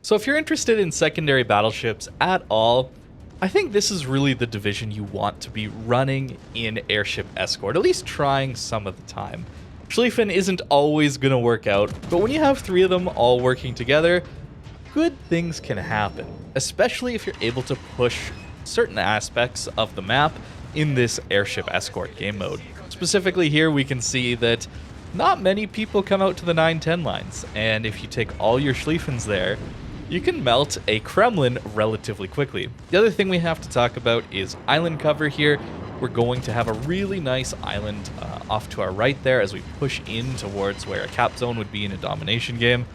So if you're interested in secondary battleships at all, I think this is really the division you want to be running in Airship Escort, at least trying some of the time. Schlieffen isn't always going to work out, but when you have 3 of them all working together, good things can happen, especially if you're able to push certain aspects of the map in this Airship Escort game mode. Specifically here, we can see that not many people come out to the 9-10 lines, and if you take all your Schlieffens there, you can melt a Kremlin relatively quickly. The other thing we have to talk about is island cover here. We're going to have a really nice island off to our right there as we push in towards where a cap zone would be in a domination game.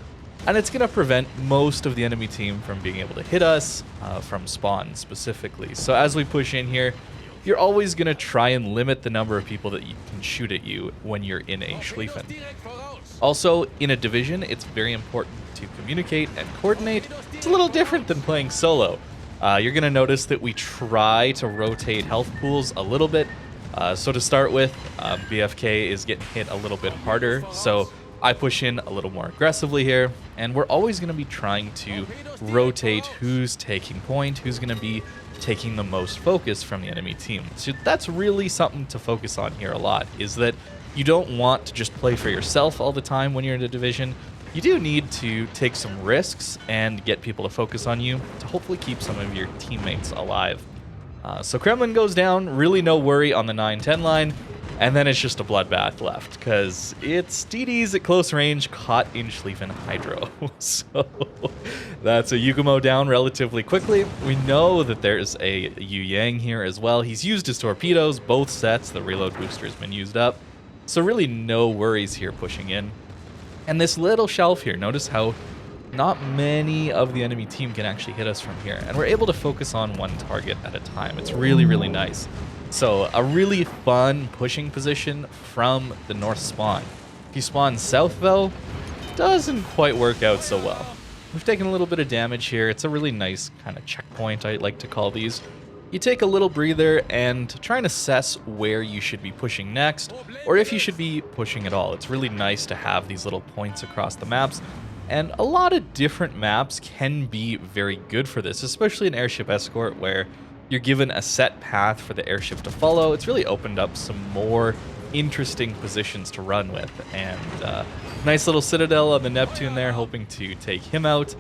And it's going to prevent most of the enemy team from being able to hit us from spawn specifically. So as we push in here, you're always going to try and limit the number of people that you can shoot at you when you're in a Schlieffen. Also, in a division, it's very important to communicate and coordinate. It's a little different than playing solo. You're going to notice that we try to rotate health pools a little bit. So to start with, BFK is getting hit a little bit harder, so I push in a little more aggressively here, and we're always going to be trying to rotate who's taking point, who's going to be taking the most focus from the enemy team. So that's really something to focus on here a lot, is that you don't want to just play for yourself all the time when you're in a division. You do need to take some risks and get people to focus on you to hopefully keep some of your teammates alive. So Kremlin goes down, really no worry on the 9-10 line, and then it's just a bloodbath left, because it's DDs at close range caught in Schlieffen Hydro. So that's a Unicum down relatively quickly. We know that there's a Yu Yang here as well. He's used his torpedoes, both sets. The reload booster's been used up. So really no worries here pushing in. And this little shelf here, notice how not many of the enemy team can actually hit us from here. And we're able to focus on one target at a time. It's really, really nice. So a really fun pushing position from the north spawn. If you spawn south though, doesn't quite work out so well. We've taken a little bit of damage here. It's a really nice kind of checkpoint, I like to call these. You take a little breather and try and assess where you should be pushing next, or if you should be pushing at all. It's really nice to have these little points across the maps, and a lot of different maps can be very good for this, especially in Airship Escort, where you're given a set path for the airship to follow. It's really opened up some more interesting positions to run with, and nice little citadel on the Neptune there, hoping to take him out.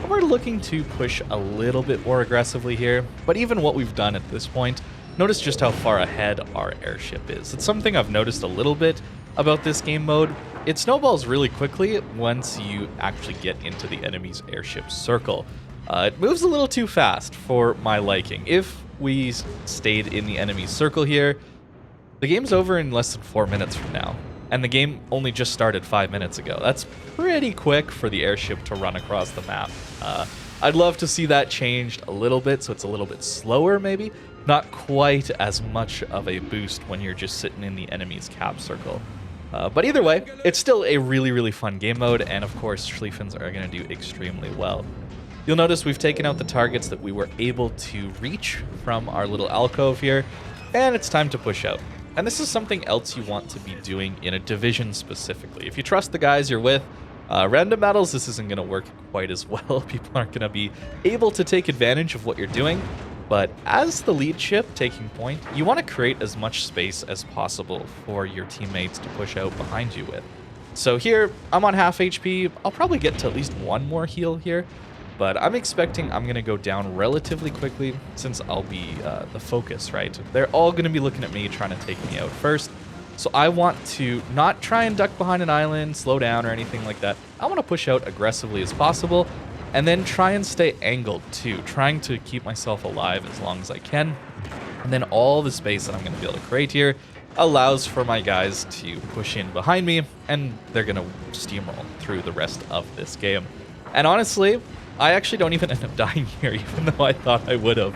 We're looking to push a little bit more aggressively here, but even what we've done at this point, notice just how far ahead our airship is. It's something I've noticed a little bit about this game mode. It snowballs really quickly once you actually get into the enemy's airship circle. It moves a little too fast for my liking. If we stayed in the enemy's circle here, the game's over in less than 4 minutes from now, and the game only just started 5 minutes ago. That's pretty quick for the airship to run across the map. I'd love to see that changed a little bit, so it's a little bit slower maybe. Not quite as much of a boost when you're just sitting in the enemy's cap circle. But either way, it's still a really, really fun game mode, and of course, Schlieffens are going to do extremely well. You'll notice we've taken out the targets that we were able to reach from our little alcove here, and it's time to push out. And this is something else you want to be doing in a division specifically. If you trust the guys you're with, random battles, this isn't going to work quite as well. People aren't going to be able to take advantage of what you're doing. But as the lead ship taking point, you want to create as much space as possible for your teammates to push out behind you with. So here, I'm on half HP. I'll probably get to at least one more heal here. But I'm expecting I'm going to go down relatively quickly since I'll be the focus, right? They're all going to be looking at me, trying to take me out first. So I want to not try and duck behind an island, slow down, or anything like that. I want to push out aggressively as possible, and then try and stay angled too, trying to keep myself alive as long as I can. And then all the space that I'm going to be able to create here allows for my guys to push in behind me, and they're going to steamroll through the rest of this game. And honestly, I actually don't even end up dying here, even though I thought I would have.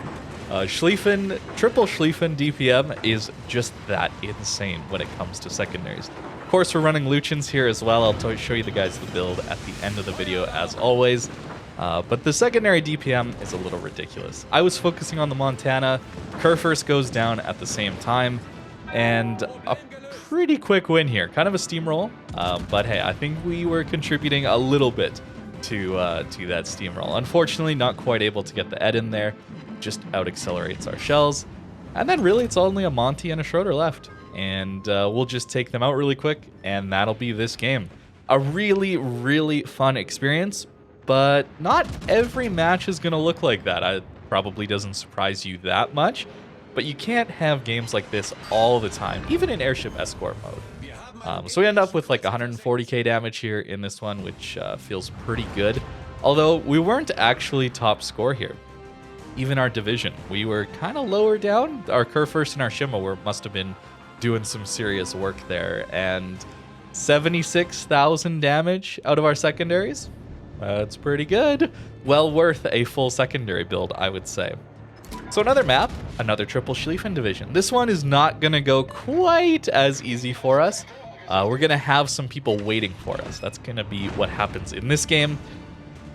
Schlieffen, triple Schlieffen DPM is just that insane when it comes to secondaries. Of course, we're running Luchins here as well. I'll show you the guys the build at the end of the video as always. But the secondary DPM is a little ridiculous. I was focusing on the Montana. Kurfurst goes down at the same time. And a pretty quick win here. Kind of a steamroll. But hey, I think we were contributing a little bit to do that steamroll. Unfortunately, not quite able to get the Ed in there. Just out-accelerates our shells. And then really, it's only a Monty and a Schroeder left. And we'll just take them out really quick, and that'll be this game. A really, really fun experience, but not every match is going to look like that. It probably doesn't surprise you that much, but you can't have games like this all the time, even in Airship Escort mode. So we end up with like 140k damage here in this one, which feels pretty good. Although we weren't actually top score here. Even our division, we were kind of lower down. Our Kurfurst and our Shima must have been doing some serious work there, and 76,000 damage out of our secondaries. That's pretty good. Well worth a full secondary build, I would say. So another map, another triple Schlieffen division. This one is not going to go quite as easy for us. We're going to have some people waiting for us. That's going to be what happens in this game.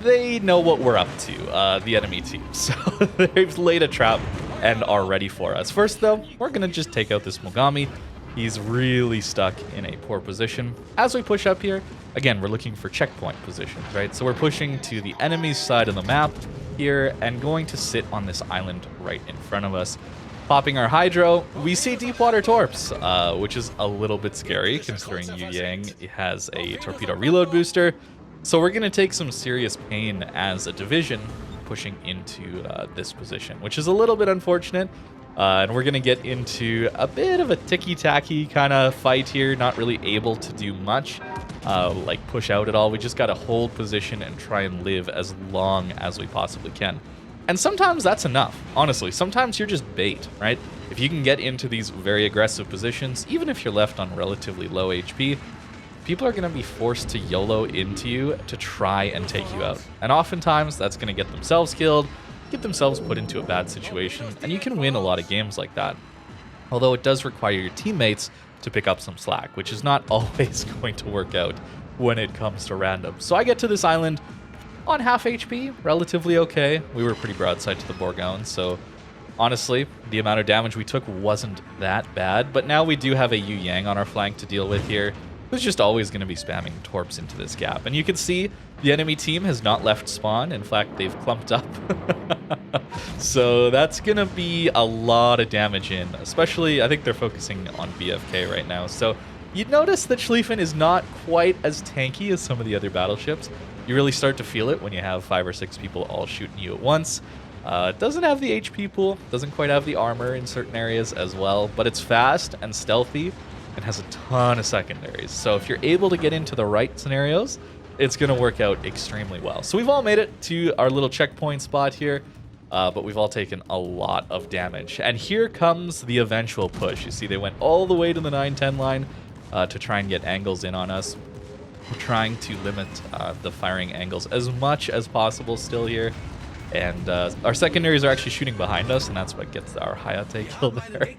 They know what we're up to, the enemy team. So they've laid a trap and are ready for us. First, though, we're going to just take out this Mogami. He's really stuck in a poor position. As we push up here, again, we're looking for checkpoint positions, right? So we're pushing to the enemy's side of the map here and going to sit on this island right in front of us. Popping our Hydro, we see Deepwater Torps, which is a little bit scary considering Yu Yang has a torpedo reload booster. So we're going to take some serious pain as a division pushing into this position, which is a little bit unfortunate. And we're going to get into a bit of a ticky-tacky kind of fight here, not really able to do much, like push out at all. We just got to hold position and try and live as long as we possibly can. And sometimes that's enough, honestly. Sometimes you're just bait, right? If you can get into these very aggressive positions, even if you're left on relatively low HP, people are going to be forced to YOLO into you to try and take you out. And oftentimes that's going to get themselves killed, get themselves put into a bad situation, and you can win a lot of games like that. Although it does require your teammates to pick up some slack, which is not always going to work out when it comes to random. So I get to this island on half HP, relatively okay. We were pretty broadside to the Bourgogne, so honestly, the amount of damage we took wasn't that bad. But now we do have a Yu Yang on our flank to deal with here, who's just always going to be spamming torps into this gap. And you can see the enemy team has not left spawn. In fact, they've clumped up. So that's going to be a lot of damage in, especially I think they're focusing on BFK right now. So you'd notice that Schlieffen is not quite as tanky as some of the other battleships. You really start to feel it when you have 5 or 6 people all shooting you at once. It doesn't have the HP pool, doesn't quite have the armor in certain areas as well, but it's fast and stealthy and has a ton of secondaries. So if you're able to get into the right scenarios, it's going to work out extremely well. So we've all made it to our little checkpoint spot here, but we've all taken a lot of damage. And here comes the eventual push. You see they went all the way to the 9-10 line to try and get angles in on us. We're trying to limit the firing angles as much as possible still here. And our secondaries are actually shooting behind us, and that's what gets our Hayate kill there.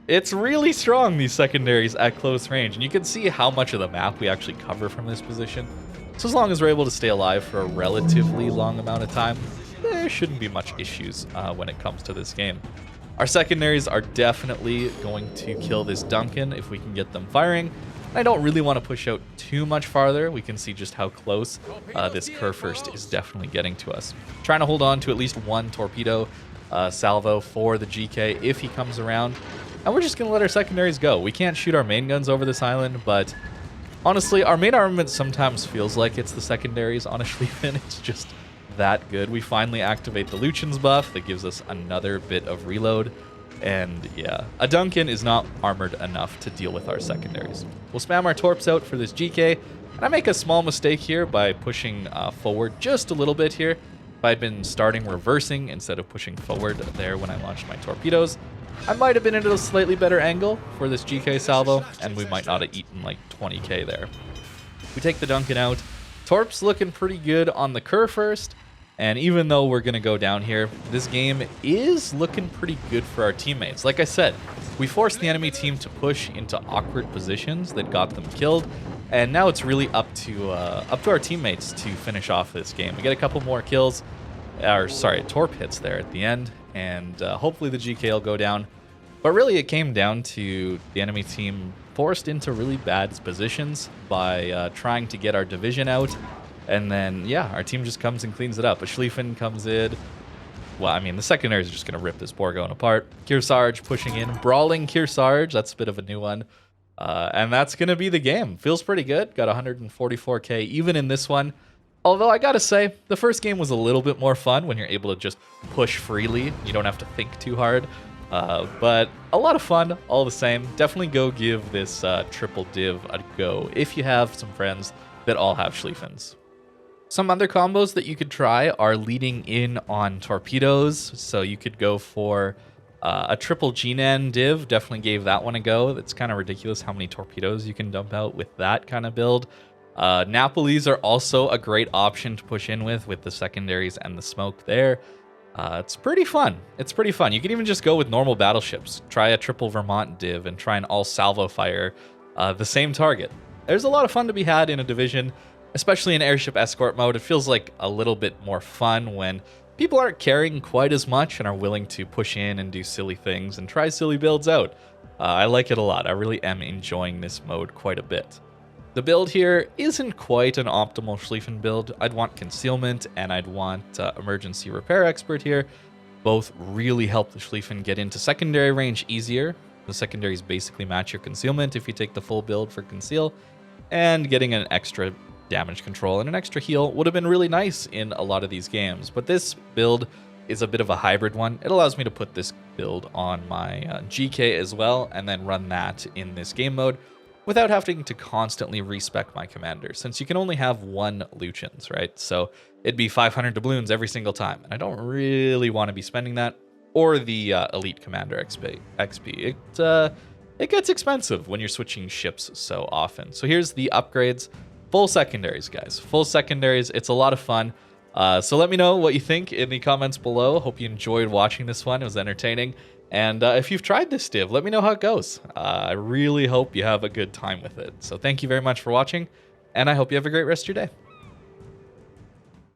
It's really strong, these secondaries at close range, and you can see how much of the map we actually cover from this position. So as long as we're able to stay alive for a relatively long amount of time, there shouldn't be much issues when it comes to this game. Our secondaries are definitely going to kill this Duncan if we can get them firing. I don't really want to push out too much farther. We can see just how close this Kurfurst is definitely getting to us. Trying to hold on to at least one torpedo salvo for the GK if he comes around. And we're just going to let our secondaries go. We can't shoot our main guns over this island, but honestly, our main armament sometimes feels like it's the secondaries on a Schlieffen. It's just that good. We finally activate the Lucian's buff that gives us another bit of reload. And yeah, a Duncan is not armored enough to deal with our secondaries. We'll spam our torps out for this GK. And I make a small mistake here by pushing forward just a little bit here. If I'd been starting reversing instead of pushing forward there when I launched my torpedoes, I might have been at a slightly better angle for this GK salvo, and we might not have eaten like 20k there. We take the Duncan out. Torps looking pretty good on the Kurfurst. And even though we're going to go down here, this game is looking pretty good for our teammates. Like I said, we forced the enemy team to push into awkward positions that got them killed. And now it's really up to our teammates to finish off this game. We get a couple more kills, or sorry, torp hits there at the end. And hopefully the GK will go down. But really it came down to the enemy team forced into really bad positions by trying to get our division out. And then, yeah, our team just comes and cleans it up. A Schlieffen comes in. Well, I mean, the secondaries are just going to rip this Borgo apart. Kearsarge pushing in. Brawling Kearsarge. That's a bit of a new one. And that's going to be the game. Feels pretty good. Got 144k even in this one. Although I got to say, the first game was a little bit more fun when you're able to just push freely. You don't have to think too hard. But a lot of fun all the same. Definitely go give this triple div a go if you have some friends that all have Schlieffens. Some other combos that you could try are leading in on torpedoes. So you could go for a triple GNAN div. Definitely gave that one a go. It's kind of ridiculous how many torpedoes you can dump out with that kind of build. Napolis are also a great option to push in with the secondaries and the smoke there. It's pretty fun. It's pretty fun. You can even just go with normal battleships. Try a triple Vermont div and try an all salvo fire the same target. There's a lot of fun to be had in a division, especially in Airship Escort mode. It feels like a little bit more fun when people aren't carrying quite as much and are willing to push in and do silly things and try silly builds out. I like it a lot. I really am enjoying this mode quite a bit. The build here isn't quite an optimal Schlieffen build. I'd want Concealment and I'd want Emergency Repair Expert here. Both really help the Schlieffen get into secondary range easier. The secondaries basically match your Concealment if you take the full build for Conceal. And getting an extra damage control and an extra heal would have been really nice in a lot of these games. But this build is a bit of a hybrid one. It allows me to put this build on my GK as well and then run that in this game mode without having to constantly respec my commander, since you can only have one Lucians, right? So it'd be 500 doubloons every single time, and I don't really want to be spending that, or the Elite Commander XP. It gets expensive when you're switching ships so often. So here's the upgrades. Full secondaries, guys. Full secondaries. It's a lot of fun. So let me know what you think in the comments below. Hope you enjoyed watching this one. It was entertaining. And if you've tried this div, let me know how it goes. I really hope you have a good time with it. So thank you very much for watching, and I hope you have a great rest of your day.